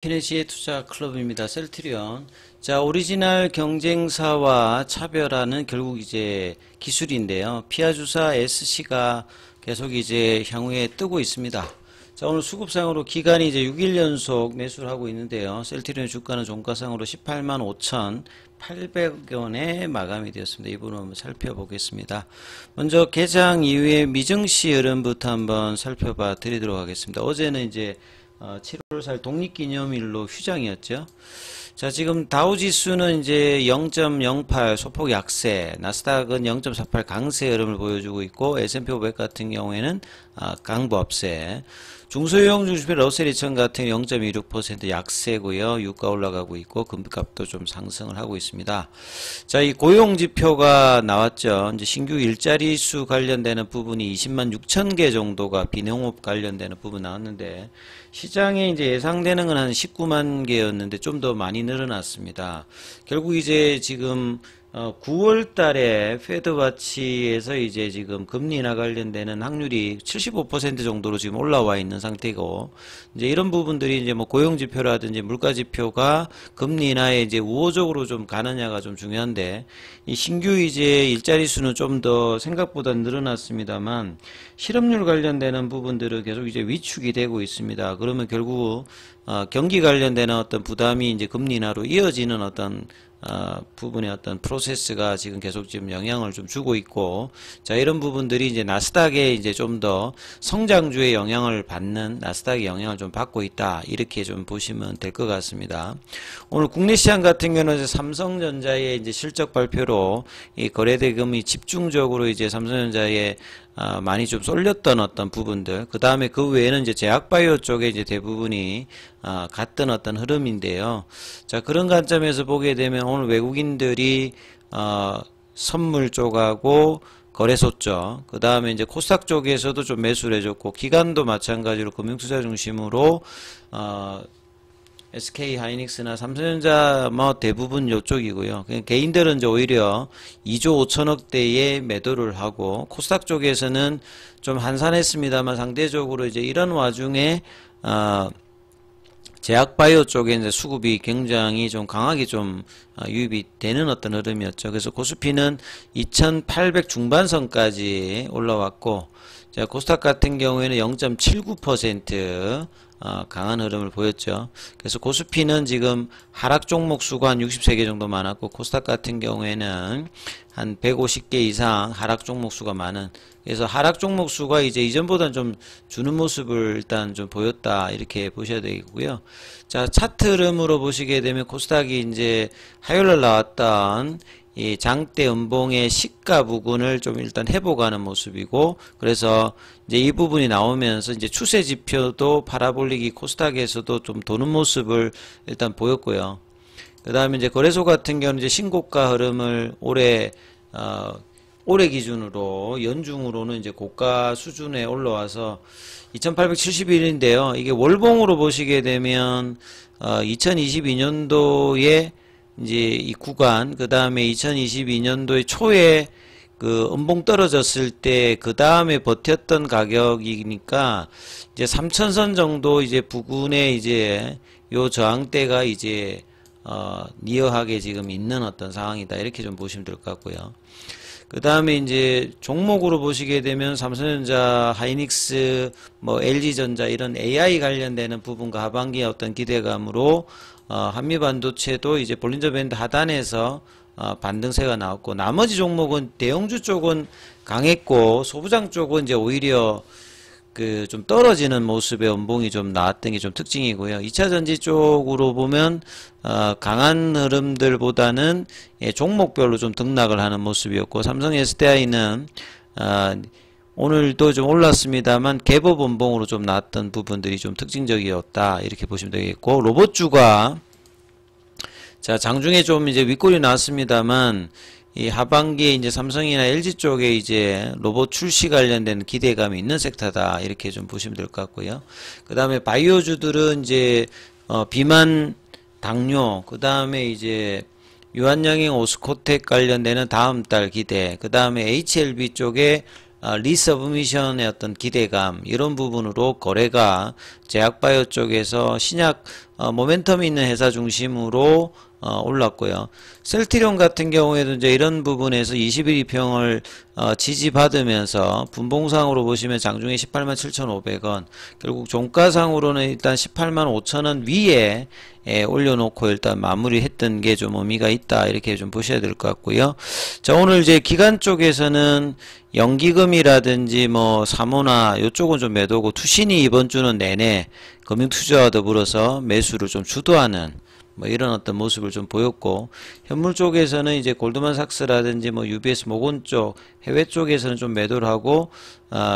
키네시의 투자 클럽입니다. 셀트리온. 자, 오리지널 경쟁사와 차별화는 결국 이제 기술인데요. 피아주사 SC가 계속 이제 향후에 뜨고 있습니다. 자, 오늘 수급상으로 기간이 이제 6일 연속 매수를 하고 있는데요. 셀트리온 주가는 종가상으로 18만 5,800원에 마감이 되었습니다. 이 부분 한번 살펴보겠습니다. 먼저 개장 이후에 미증시 흐름부터 한번 살펴봐 드리도록 하겠습니다. 어제는 이제 7월 4일 독립기념일로 휴장이었죠. 자, 지금 다우지수는 이제 0.08 소폭 약세, 나스닥은 0.48 강세 흐름을 보여주고 있고, S&P 500 같은 경우에는 강보합세, 중소형 중심의 러셀 2000 같은 0.26% 약세고요. 유가 올라가고 있고 금값도 좀 상승을 하고 있습니다. 자, 이 고용 지표가 나왔죠. 이제 신규 일자리 수 관련되는 부분이 20만 6천 개 정도가 비농업 관련되는 부분 나왔는데 시장에 이제 예상되는 건 한 19만 개였는데 좀 더 많이 늘어났습니다. 결국 이제 지금 9월 달에 페드와치에서 이제 지금 금리 인하 관련되는 확률이 75% 정도로 지금 올라와 있는 상태고, 이제 이런 부분들이 이제 뭐 고용지표라든지 물가지표가 금리 인하에 이제 우호적으로 좀 가느냐가 좀 중요한데, 이 신규 이제 일자리 수는 좀 더 생각보다 늘어났습니다만, 실업률 관련되는 부분들은 계속 이제 위축이 되고 있습니다. 그러면 결국, 경기 관련되는 어떤 부담이 이제 금리 인하로 이어지는 어떤 부분의 어떤 프로세스가 지금 계속 지금 영향을 좀 주고 있고, 자, 이런 부분들이 이제 나스닥에 이제 좀 더 성장주의 영향을 받는, 나스닥의 영향을 좀 받고 있다, 이렇게 좀 보시면 될 것 같습니다. 오늘 국내 시장 같은 경우는 이제 삼성전자의 이제 실적 발표로 이 거래대금이 집중적으로 이제 삼성전자에 많이 좀 쏠렸던 어떤 부분들, 그 다음에 그 외에는 이제 제약바이오 쪽에 이제 대부분이 갔던 어떤 흐름인데요. 자, 그런 관점에서 보게 되면 오늘 외국인들이 선물 쪽하고 거래소 쪽, 그 다음에 이제 코스닥 쪽에서도 좀 매수를 해줬고, 기관도 마찬가지로 금융투자 중심으로 SK 하이닉스나 삼성전자 뭐 대부분 이쪽이고요. 개인들은 이제 오히려 2조 5천억대의 매도를 하고, 코스닥 쪽에서는 좀 한산했습니다만 상대적으로 이제 이런 와중에 제약바이오 쪽에 이제 수급이 굉장히 좀 강하게 좀 유입이 되는 어떤 흐름이었죠. 그래서 코스피는 2800 중반선까지 올라왔고, 자, 코스닥 같은 경우에는 0.79% 강한 흐름을 보였죠. 그래서 코스피는 지금 하락 종목 수가 한 63개 정도 많았고, 코스닥 같은 경우에는 한 150개 이상 하락 종목 수가 많은, 그래서 하락 종목 수가 이제 이전보다는 좀 주는 모습을 일단 좀 보였다, 이렇게 보셔야 되겠고요. 자, 차트 흐름으로 보시게 되면 코스닥이 이제 화요일날 나왔던 이 장대 음봉의 시가 부근을 좀 일단 회복하는 모습이고, 그래서 이제 이 부분이 나오면서 이제 추세 지표도 파라볼릭이 코스닥에서도 좀 도는 모습을 일단 보였고요. 그 다음에 이제 거래소 같은 경우는 이제 신고가 흐름을 올해 기준으로 연중으로는 이제 고가 수준에 올라와서 2871인데요. 이게 월봉으로 보시게 되면 2022년도에 이제 이 구간, 그 다음에 2022년도에 초에 그 음봉 떨어졌을 때 그 다음에 버텼던 가격이니까 이제 3000선 정도 이제 부근에 이제 요 저항대가 이제 니어하게 지금 있는 어떤 상황이다, 이렇게 좀 보시면 될 것 같고요. 그 다음에 이제 종목으로 보시게 되면 삼성전자, 하이닉스, 뭐 LG전자 이런 AI 관련되는 부분과 하반기의 어떤 기대감으로 한미반도체도 이제 볼린저 밴드 하단에서 반등세가 나왔고, 나머지 종목은 대형주 쪽은 강했고 소부장 쪽은 이제 오히려 그 좀 떨어지는 모습의 음봉이 좀 나왔던 게 좀 특징이고요. 2차전지 쪽으로 보면 강한 흐름들보다는 종목별로 좀 등락을 하는 모습이었고, 삼성 SDI는 오늘도 좀 올랐습니다만 개법 음봉으로 좀 나왔던 부분들이 좀 특징적이었다, 이렇게 보시면 되겠고, 로봇주가 자, 장중에 좀 이제 윗골이 나왔습니다만 이 하반기에 이제 삼성이나 LG 쪽에 이제 로봇 출시 관련된 기대감이 있는 섹터다, 이렇게 좀 보시면 될 것 같고요. 그 다음에 바이오주들은 이제 비만, 당뇨, 그 다음에 이제 유한양행 오스코텍 관련되는 다음 달 기대, 그 다음에 HLB 쪽에 리서브미션의 어떤 기대감, 이런 부분으로 거래가 제약바이오 쪽에서 신약 모멘텀 있는 회사 중심으로 올랐고요. 셀트리온 같은 경우에도 이제 이런 부분에서 21이평을 지지받으면서 분봉상으로 보시면 장중에 187,500원, 결국 종가상으로는 일단 185,000원 위에 올려놓고 일단 마무리했던 게 좀 의미가 있다, 이렇게 좀 보셔야 될 것 같고요. 자, 오늘 이제 기관 쪽에서는 연기금이라든지 뭐 사모나 이쪽은 좀 매도고, 투신이 이번 주는 내내 금융투자와 더불어서 매수를 좀 주도하는 뭐 이런 어떤 모습을 좀 보였고, 현물 쪽에서는 이제 골드만삭스라든지 뭐 UBS 모건 쪽, 해외 쪽에서는 좀 매도를 하고,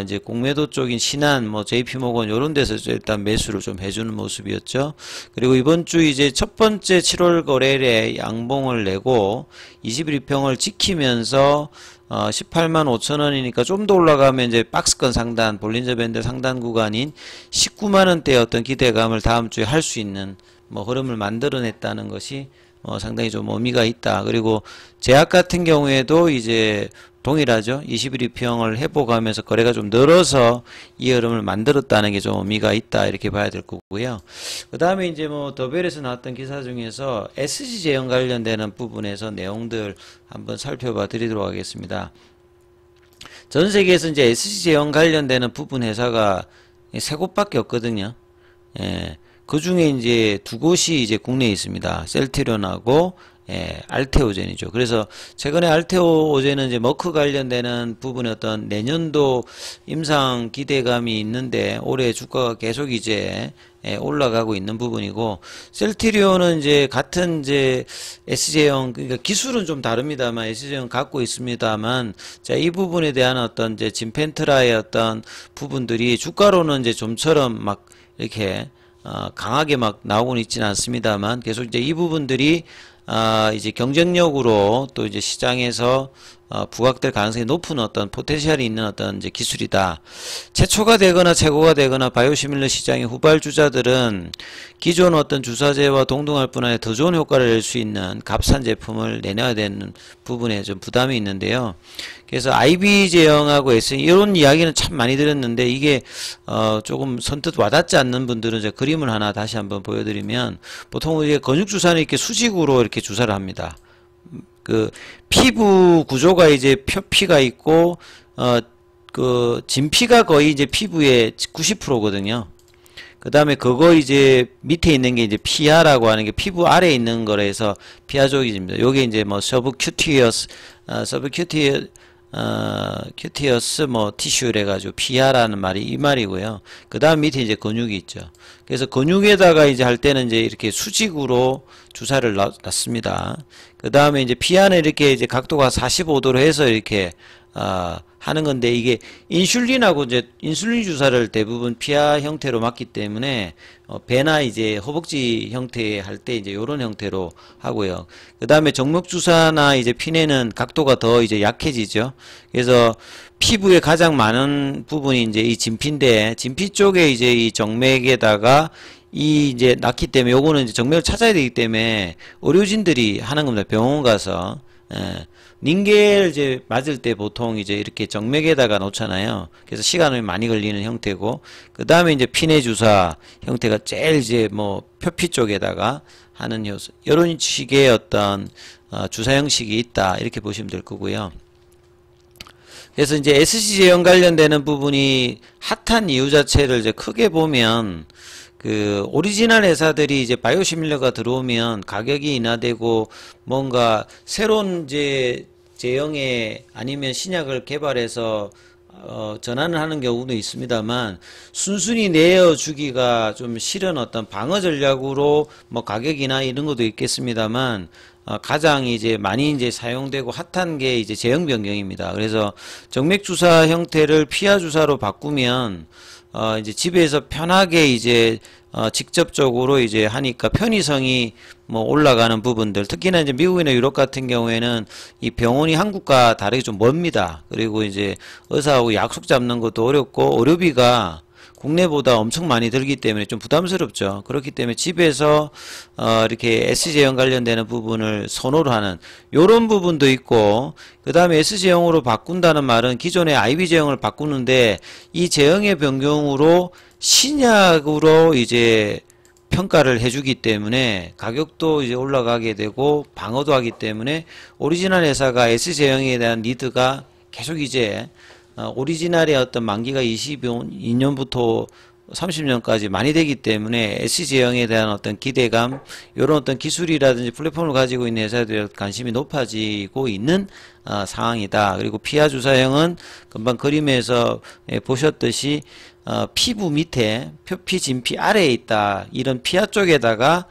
이제 공매도 쪽인 신한, 뭐 JP모건 요런 데서 일단 매수를 좀 해주는 모습이었죠. 그리고 이번 주 이제 첫 번째 7월 거래일에 양봉을 내고 21평을 지키면서 185,000원이니까 좀 더 올라가면 이제 박스권 상단, 볼린저 밴드 상단 구간인 19만원대의 어떤 기대감을 다음 주에 할 수 있는 뭐 흐름을 만들어냈다는 것이 상당히 좀 의미가 있다. 그리고 제약 같은 경우에도 이제 동일하죠. 21이평을 회복하면서 거래가 좀 늘어서 이 흐름을 만들었다는 게 좀 의미가 있다, 이렇게 봐야 될 거고요. 그 다음에 이제 뭐 더벨에서 나왔던 기사 중에서 SG 제형 관련되는 부분에서 내용들 한번 살펴봐 드리도록 하겠습니다. 전 세계에서 이제 SG 제형 관련되는 부분 회사가 세 곳밖에 없거든요. 예. 그 중에 이제 두 곳이 이제 국내에 있습니다. 셀트리온하고 알테오젠이죠. 그래서 최근에 알테오젠은 이제 머크 관련되는 부분의 어떤 내년도 임상 기대감이 있는데 올해 주가가 계속 이제 올라가고 있는 부분이고, 셀트리온은 이제 같은 이제 SJ형, 그러니까 기술은 좀 다릅니다만 SJ형 갖고 있습니다만, 자, 이 부분에 대한 어떤 이제 진펜트라의 어떤 부분들이 주가로는 이제 좀처럼 막 이렇게 강하게 막 나오고는 있지는 않습니다만, 계속 이제 이 부분들이 이제 경쟁력으로 또 이제 시장에서 부각될 가능성이 높은 어떤 포텐셜이 있는 어떤 이제 기술이다. 최초가 되거나 최고가 되거나 바이오시밀러 시장의 후발주자들은 기존 어떤 주사제와 동등할 뿐 아니라 더 좋은 효과를 낼 수 있는 값싼 제품을 내놔야 되는 부분에 좀 부담이 있는데요. 그래서 IB 제형하고 SE 이런 이야기는 참 많이 들었는데, 이게 조금 선뜻 와닿지 않는 분들은 제가 그림을 하나 다시 한번 보여드리면, 보통 이게 근육주사는 이렇게 수직으로 이렇게 주사를 합니다. 그 피부 구조가 이제 표피가 있고 그 진피가 거의 이제 피부의 90%거든요. 그 다음에 그거 이제 밑에 있는 게 이제 피하라고 하는 게 피부 아래에 있는 거라서 피하족입니다. 요게 이제 뭐 서브큐티어스 큐티어스 뭐 티슈래 가지고 피하라는 말이 이 말이고요. 그 다음 밑에 이제 근육이 있죠. 그래서 근육에다가 이제 할 때는 이제 이렇게 수직으로 주사를 놨습니다. 그 다음에 이제 피하는 이렇게 이제 각도가 45도로 해서 이렇게 하는 건데, 이게 인슐린하고 이제 인슐린 주사를 대부분 피하 형태로 맞기 때문에 배나 이제 허벅지 형태 할 때 이제 요런 형태로 하고요. 그 다음에 정맥 주사나 이제 피내는 각도가 더 이제 약해지죠. 그래서 피부에 가장 많은 부분이 이제 이 진피인데, 진피 쪽에 이제 이 정맥에다가 이 이제 낳기 때문에 요거는 이제 정맥을 찾아야 되기 때문에 의료진들이 하는 겁니다. 병원 가서. 닌겔 이제 맞을 때 보통 이제 이렇게 정맥에다가 놓잖아요. 그래서 시간이 많이 걸리는 형태고, 그 다음에 이제 피내 주사 형태가 제일 이제 뭐 표피 쪽에다가 하는 요소, 이런 식의 어떤 주사 형식이 있다, 이렇게 보시면 될 거고요. 그래서 이제 SG 제형 관련되는 부분이 핫한 이유 자체를 이제 크게 보면, 그 오리지널 회사들이 이제 바이오시밀러가 들어오면 가격이 인하되고 뭔가 새로운 이제 제형의 아니면 신약을 개발해서 전환을 하는 경우도 있습니다만, 순순히 내어주기가 좀 싫은 어떤 방어 전략으로 뭐 가격이나 이런 것도 있겠습니다만, 가장 이제 많이 이제 사용되고 핫한 게 이제 제형 변경입니다. 그래서 정맥 주사 형태를 피하 주사로 바꾸면 이제 집에서 편하게 이제 직접적으로 이제 하니까 편의성이 뭐 올라가는 부분들, 특히나 이제 미국이나 유럽 같은 경우에는 이 병원이 한국과 다르게 좀 먼니다. 그리고 이제 의사하고 약속 잡는 것도 어렵고 의료비가 국내보다 엄청 많이 들기 때문에 좀 부담스럽죠. 그렇기 때문에 집에서 이렇게 SJ형 관련되는 부분을 선호를 하는 요런 부분도 있고, 그 다음에 SJ형으로 바꾼다는 말은 기존의 IB 제형을 바꾸는데 이 제형의 변경으로 신약으로 이제 평가를 해주기 때문에 가격도 이제 올라가게 되고 방어도 하기 때문에 오리지널 회사가 S제형에 대한 니드가 계속 이제 오리지널의 어떤 만기가 22년부터 30년까지 많이 되기 때문에 SG형에 대한 어떤 기대감, 이런 어떤 기술이라든지 플랫폼을 가지고 있는 회사들의 관심이 높아지고 있는 상황이다. 그리고 피하 주사형은 금방 그림에서 보셨듯이 피부 밑에 표피, 진피 아래에 있다. 이런 피하 쪽에다가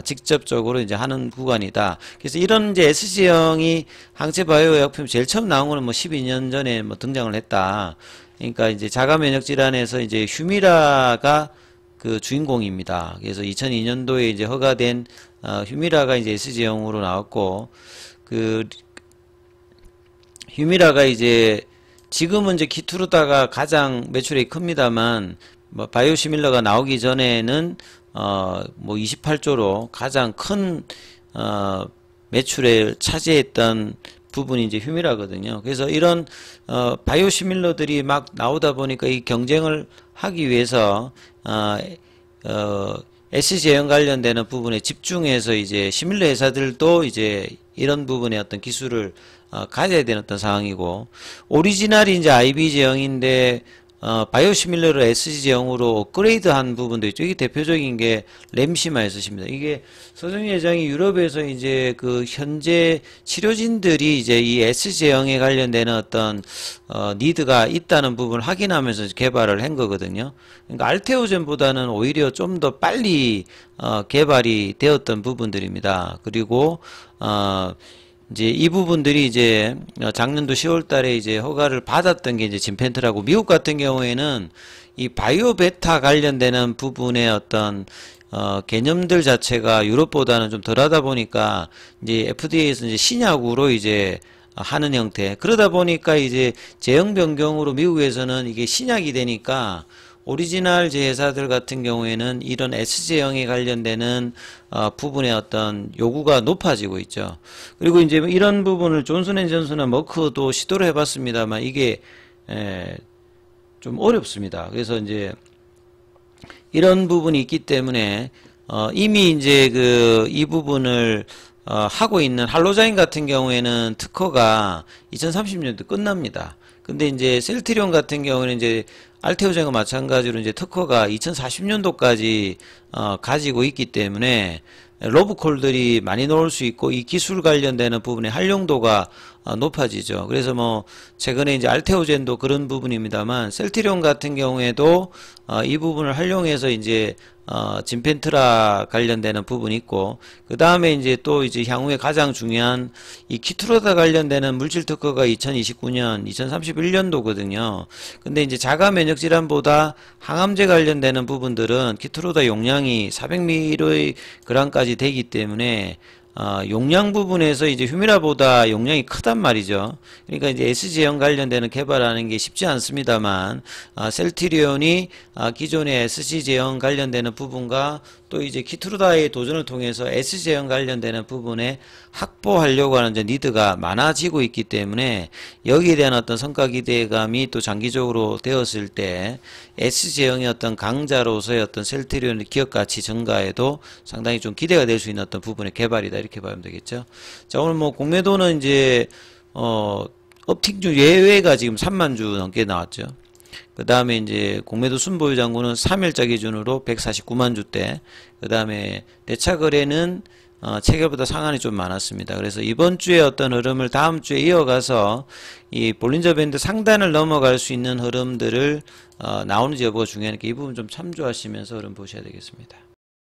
직접적으로 이제 하는 구간이다. 그래서 이런 이제 SG형이 항체 바이오 의약품이 제일 처음 나온 거는 뭐 12년 전에 뭐 등장을 했다. 그러니까 이제 자가 면역 질환에서 이제 휴미라가 그 주인공입니다. 그래서 2002년도에 이제 허가된 휴미라가 이제 SG형으로 나왔고, 그 휴미라가 이제 지금은 이제 키투르다가 가장 매출이 큽니다만, 뭐 바이오시밀러가 나오기 전에는 뭐 28조로 가장 큰 매출을 차지했던 부분이 이제 휴미라거든요. 그래서 이런 바이오시밀러들이 막 나오다 보니까 이 경쟁을 하기 위해서 SG형 관련되는 부분에 집중해서 이제 시밀러 회사들도 이제 이런 부분의 어떤 기술을 가져야 되는 어떤 상황이고, 오리지널이 이제 IB제형인데 바이오시밀러를 SG제형으로 업그레이드한 부분도 있죠. 이게 대표적인 게 램시마이스입니다. 이게 서정희 회장이 유럽에서 이제 그 현재 치료진들이 이제 이 SG제형에 관련되는 어떤 니드가 있다는 부분을 확인하면서 개발을 한 거거든요. 그러니까 알테오젠보다는 오히려 좀 더 빨리 개발이 되었던 부분들입니다. 그리고 이제 이 부분들이 이제 작년도 10월 달에 이제 허가를 받았던 게 이제 진펜트라고, 미국 같은 경우에는 이 바이오 베타 관련되는 부분의 어떤 개념들 자체가 유럽보다는 좀 덜하다 보니까 이제 FDA에서 이제 신약으로 이제 하는 형태. 그러다 보니까 이제 제형 변경으로 미국에서는 이게 신약이 되니까 오리지널 제회사들 같은 경우에는 이런 S제형에 관련되는 부분의 어떤 요구가 높아지고 있죠. 그리고 이제 이런 부분을 존슨앤존슨이나 머크도 시도를 해봤습니다만 이게 좀 어렵습니다. 그래서 이제 이런 부분이 있기 때문에 이미 이제 이 부분을 하고 있는 할로자인 같은 경우에는 특허가 2030년도 끝납니다. 근데 이제 셀트리온 같은 경우는 이제 알테오젠과 마찬가지로 이제 특허가 2040년도까지 가지고 있기 때문에 로브콜들이 많이 나올 수 있고, 이 기술 관련되는 부분의 활용도가 높아지죠. 그래서 뭐 최근에 이제 알테오젠도 그런 부분입니다만, 셀트리온 같은 경우에도 이 부분을 활용해서 이제 진펜트라 관련되는 부분이 있고, 그 다음에 이제 또 이제 향후에 가장 중요한 이 키투르다 관련되는 물질 특허가 2029년, 2031년도거든요. 근데 이제 자가 면역 질환보다 항암제 관련되는 부분들은 키투르다 용량이 400mg까지 되기 때문에 용량 부분에서 이제 휴미라보다 용량이 크단 말이죠. 그러니까 이제 SG형 관련되는 개발하는 게 쉽지 않습니다만, 셀트리온이 기존의 SG제형 관련되는 부분과 또 이제 키투르다의 도전을 통해서 S제형 관련되는 부분에 확보하려고 하는 이제 니드가 많아지고 있기 때문에, 여기에 대한 어떤 성과 기대감이 또 장기적으로 되었을 때 S제형의 어떤 강자로서의 어떤 셀트리온의 기업 가치 증가에도 상당히 좀 기대가 될 수 있는 어떤 부분의 개발이다, 이렇게 보면 되겠죠. 자, 오늘 뭐 공매도는 이제 업틱주 예외가 지금 3만 주 넘게 나왔죠. 그 다음에 이제 공매도 순보유 잔고는 3일자 기준으로 149만 주대, 그 다음에 대차 거래는 체결보다 상한이 좀 많았습니다. 그래서 이번 주에 어떤 흐름을 다음 주에 이어가서 이 볼린저 밴드 상단을 넘어갈 수 있는 흐름들을 나오는지 여부가 중요하니까 이 부분 좀 참조하시면서 흐름 보셔야 되겠습니다.